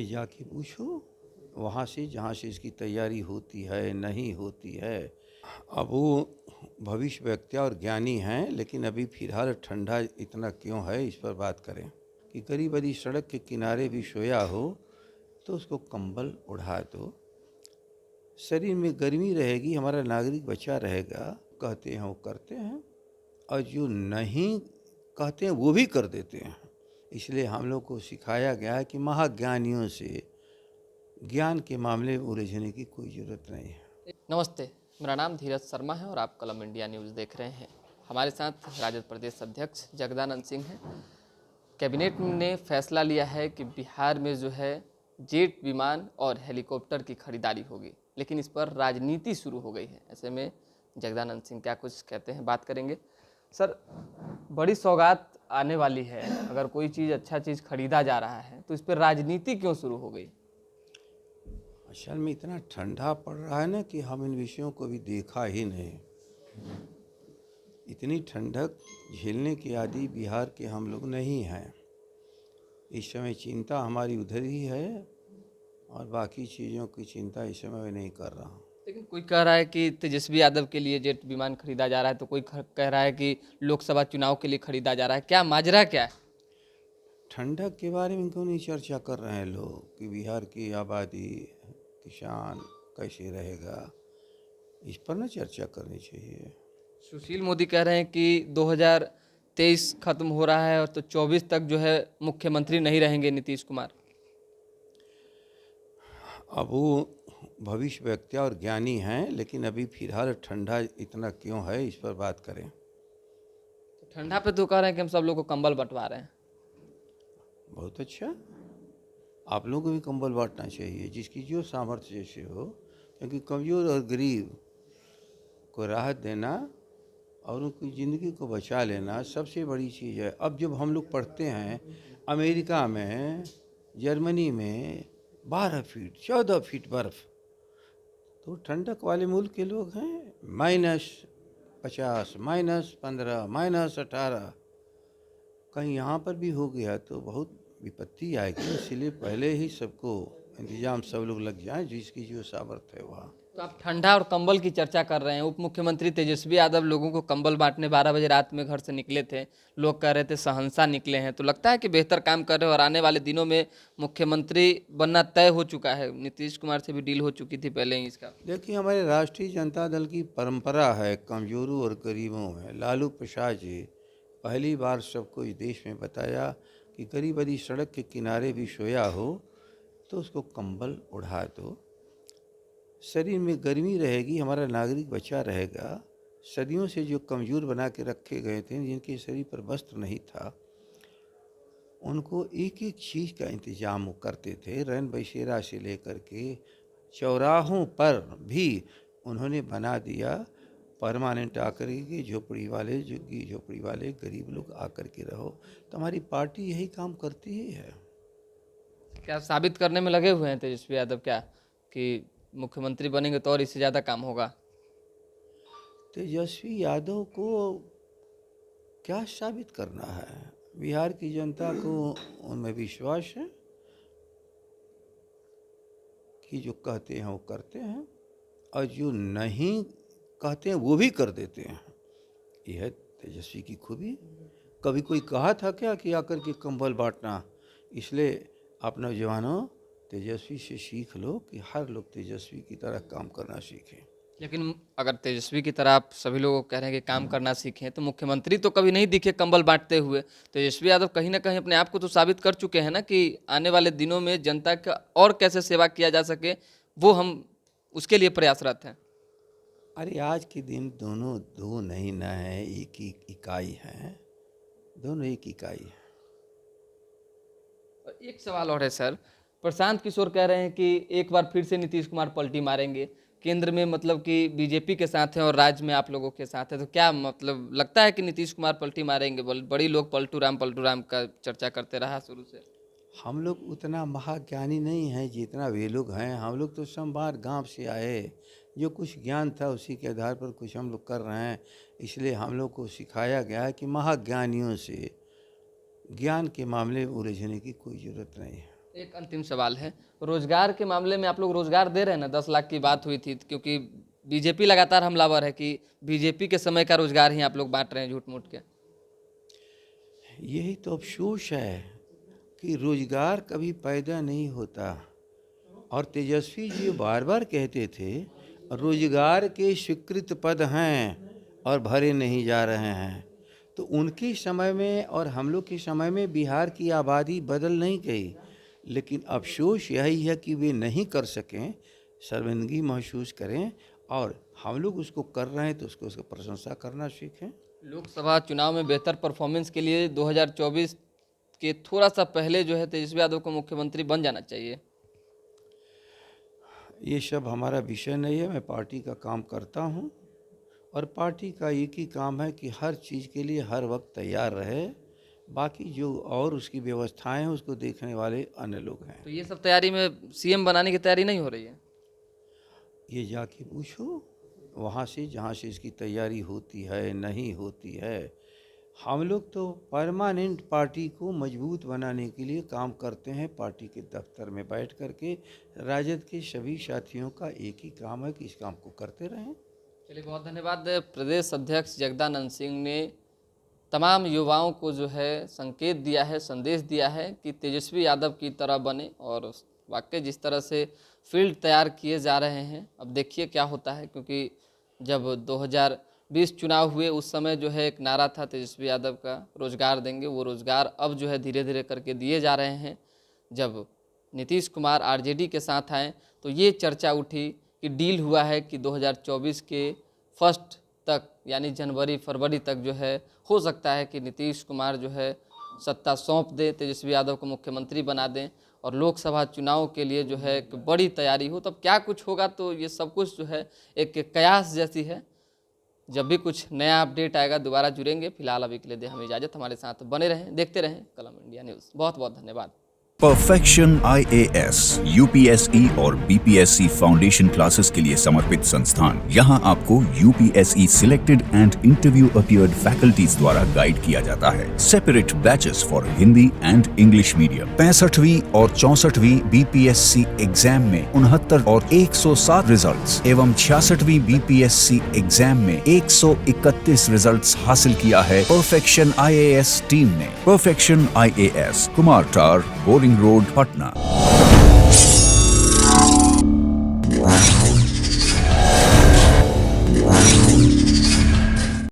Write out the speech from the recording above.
ये जाके पूछो वहाँ से जहाँ से इसकी तैयारी होती है नहीं होती है। अब वो भविष्य वक्ता और ज्ञानी हैं, लेकिन अभी फिलहाल ठंडा इतना क्यों है इस पर बात करें कि करीब यदि सड़क के किनारे भी सोया हो तो उसको कंबल ओढ़ा दो, शरीर में गर्मी रहेगी, हमारा नागरिक बचा रहेगा। कहते हैं वो करते हैं, और जो नहीं कहते हैं वो भी कर देते हैं। इसलिए हम लोग को सिखाया गया है कि महाज्ञानियों से ज्ञान के मामले में उलझने की कोई ज़रूरत नहीं है। नमस्ते, मेरा नाम धीरज शर्मा है और आप कलम इंडिया न्यूज़ देख रहे हैं। हमारे साथ राजद प्रदेश अध्यक्ष जगदानंद सिंह हैं। कैबिनेट ने फैसला लिया है कि बिहार में जो है जेट विमान और हेलीकॉप्टर की खरीदारी होगी, लेकिन इस पर राजनीति शुरू हो गई है। ऐसे में जगदानंद सिंह क्या कुछ कहते हैं, बात करेंगे। सर, बड़ी सौगात आने वाली है, अगर कोई चीज़ अच्छा चीज़ खरीदा जा रहा है तो इस पर राजनीति क्यों शुरू हो गई? असल में इतना ठंडा पड़ रहा है ना कि हम इन विषयों को भी देखा ही नहीं। इतनी ठंडक झेलने के आदि बिहार के हम लोग नहीं हैं। इस समय चिंता हमारी उधर ही है और बाकी चीज़ों की चिंता इस समय मैं नहीं कर रहा हूँ। लेकिन कोई कह रहा है कि तेजस्वी यादव के लिए जेट विमान खरीदा जा रहा है, तो कोई कह रहा है कि लोकसभा चुनाव के लिए खरीदा जा रहा है। क्या माजरा क्या है? ठंडक के बारे में क्यों नहीं चर्चा कर रहे हैं लोग कि बिहार की आबादी, किसान कैसे रहेगा, इस पर ना चर्चा करनी चाहिए। सुशील मोदी कह रहे हैं कि 2023 खत्म हो रहा है और तो 24 तक जो है मुख्यमंत्री नहीं रहेंगे नीतीश कुमार। अब वो भविष्य वक्ता और ज्ञानी हैं, लेकिन अभी फिलहाल ठंडा इतना क्यों है इस पर बात करें। तो ठंडा पे तो कह रहे हैं कि हम सब लोग को कंबल बंटवा रहे हैं। बहुत अच्छा, आप लोगों को भी कंबल बांटना चाहिए जिसकी जो सामर्थ्य जैसे हो, क्योंकि कमज़ोर और गरीब को राहत देना और उनकी ज़िंदगी को बचा लेना सबसे बड़ी चीज़ है। अब जब हम लोग पढ़ते हैं अमेरिका में, जर्मनी में 12 फीट 14 फीट बर्फ़, तो ठंडक वाले मुल्क के लोग हैं -50, -15, -18। कहीं यहाँ पर भी हो गया तो बहुत विपत्ति आएगी। इसलिए पहले ही सबको इंतजाम सब लोग लग जाएं जिसकी जो सामर्थ्य है वहाँ। तो आप ठंडा और कंबल की चर्चा कर रहे हैं। उप मुख्यमंत्री तेजस्वी यादव लोगों को कंबल बांटने 12 बजे रात में घर से निकले थे। लोग कह रहे थे सहंसा निकले हैं, तो लगता है कि बेहतर काम कर रहे हो और आने वाले दिनों में मुख्यमंत्री बनना तय हो चुका है। नीतीश कुमार से भी डील हो चुकी थी पहले ही इसका। देखिए, हमारे राष्ट्रीय जनता दल की परंपरा है कमज़ोरों और गरीबों में। लालू प्रसाद जी पहली बार सबको इस देश में बताया कि करीब यदि सड़क के किनारे भी सोया हो तो उसको कंबल ओढ़ा दो, शरीर में गर्मी रहेगी, हमारा नागरिक बचा रहेगा। सदियों से जो कमज़ोर बना के रखे गए थे, जिनके शरीर पर वस्त्र नहीं था, उनको एक एक चीज़ का इंतजाम वो करते थे। रैन बसेरा से लेकर के चौराहों पर भी उन्होंने बना दिया परमानेंट आकर के झोपड़ी वाले, झुग्गी झोपड़ी वाले गरीब लोग आकर के रहो। तो हमारी पार्टी यही काम करती ही है। क्या साबित करने में लगे हुए हैं तेजस्वी यादव क्या कि मुख्यमंत्री बनेंगे तो और इससे ज़्यादा काम होगा? तेजस्वी यादव को क्या साबित करना है? बिहार की जनता को उनमें विश्वास है कि जो कहते हैं वो करते हैं, और जो नहीं कहते हैं वो भी कर देते हैं। यह है तेजस्वी की खूबी। कभी कोई कहा था क्या कि आकर के कंबल बांटना? इसलिए आप नौजवानों तेजस्वी से सीख लो कि हर लोग तेजस्वी की तरह काम करना सीखें। लेकिन अगर तेजस्वी की तरह आप सभी लोग कह रहे हैं कि काम करना सीखें, तो मुख्यमंत्री तो कभी नहीं दिखे कंबल बांटते हुए। तेजस्वी यादव कहीं ना कहीं अपने आप को तो साबित कर चुके हैं ना कि आने वाले दिनों में जनता का और कैसे सेवा किया जा सके, वो हम उसके लिए प्रयासरत हैं। अरे आज के दिन दोनों दो नहीं न है, एक ही इकाई है। दोनों एक इकाई है। और एक सवाल और है सर, प्रशांत किशोर कह रहे हैं कि एक बार फिर से नीतीश कुमार पलटी मारेंगे। केंद्र में मतलब कि बीजेपी के साथ हैं और राज्य में आप लोगों के साथ है, तो क्या मतलब लगता है कि नीतीश कुमार पलटी मारेंगे? बड़ी लोग पलटू राम का चर्चा करते रहा शुरू से। हम लोग उतना महाज्ञानी नहीं हैं जितना वे लोग हैं। हम लोग तो संभार गांव से आए, जो कुछ ज्ञान था उसी के आधार पर कुछ हम लोग कर रहे हैं। इसलिए हम लोग को सिखाया गया है कि महाज्ञानियों से ज्ञान के मामले में उलझने की कोई ज़रूरत नहीं है। एक अंतिम सवाल है, रोजगार के मामले में आप लोग रोजगार दे रहे हैं ना? 10 लाख की बात हुई थी, क्योंकि बीजेपी लगातार हमलावर है कि बीजेपी के समय का रोजगार ही आप लोग बांट रहे हैं झूठ मूठ के। यही तो अफसोस है कि रोजगार कभी पैदा नहीं होता। और तेजस्वी जी बार बार कहते थे रोजगार के स्वीकृत पद हैं और भरे नहीं जा रहे हैं। तो उनके समय में और हम लोग के समय में बिहार की आबादी बदल नहीं गई, लेकिन अफसोस यही है कि वे नहीं कर सकें, शर्मिंदगी महसूस करें, और हम लोग उसको कर रहे हैं तो उसको प्रशंसा करना सीखें। लोकसभा चुनाव में बेहतर परफॉर्मेंस के लिए 2024 के थोड़ा सा पहले जो है तेजस्वी यादव को मुख्यमंत्री बन जाना चाहिए। ये सब हमारा विषय नहीं है। मैं पार्टी का काम करता हूँ और पार्टी का एक ही काम है कि हर चीज़ के लिए हर वक्त तैयार रहे। बाकी जो और उसकी व्यवस्थाएं हैं उसको देखने वाले अन्य लोग हैं। तो ये सब तैयारी में सीएम बनाने की तैयारी नहीं हो रही है? ये जाके पूछो वहाँ से जहाँ से इसकी तैयारी होती है नहीं होती है। हम लोग तो परमानेंट पार्टी को मजबूत बनाने के लिए काम करते हैं। पार्टी के दफ्तर में बैठ करके राजद के सभी साथियों का एक ही काम है कि इस काम को करते रहें। चलिए, बहुत धन्यवाद। प्रदेश अध्यक्ष जगदानंद सिंह ने तमाम युवाओं को जो है संकेत दिया है, संदेश दिया है कि तेजस्वी यादव की तरह बने, और वाकई जिस तरह से फील्ड तैयार किए जा रहे हैं, अब देखिए क्या होता है। क्योंकि जब 2020 चुनाव हुए उस समय जो है एक नारा था तेजस्वी यादव का, रोजगार देंगे, वो रोजगार अब जो है धीरे धीरे करके दिए जा रहे हैं। जब नीतीश कुमार आरजेडी के साथ आए तो ये चर्चा उठी कि डील हुआ है कि 2024 के फर्स्ट तक यानी जनवरी फरवरी तक जो है हो सकता है कि नीतीश कुमार जो है सत्ता सौंप दे, तेजस्वी यादव को मुख्यमंत्री बना दें और लोकसभा चुनाव के लिए जो है एक बड़ी तैयारी हो। तब क्या कुछ होगा, तो ये सब कुछ जो है एक कयास जैसी है। जब भी कुछ नया अपडेट आएगा दोबारा जुड़ेंगे। फिलहाल अभी के लिए दे हमें इजाज़त। हमारे साथ बने रहें, देखते रहें कलम इंडिया न्यूज़। बहुत बहुत धन्यवाद। परफेक्शन IAS, UPSE और BPSC फाउंडेशन क्लासेस के लिए समर्पित संस्थान। यहां आपको UPSE selected and interview appeared faculties द्वारा गाइड किया जाता है। Separate batches for Hindi and English medium. 65वीं और 64वीं BPSC एग्जाम में 69 और 107 रिजल्ट्स एवं 66वीं BPSC एग्जाम में 131 रिजल्ट्स हासिल किया है परफेक्शन IAS टीम ने। परफेक्शन IAS, कुमार टार, बोरिंग रोड, पटना।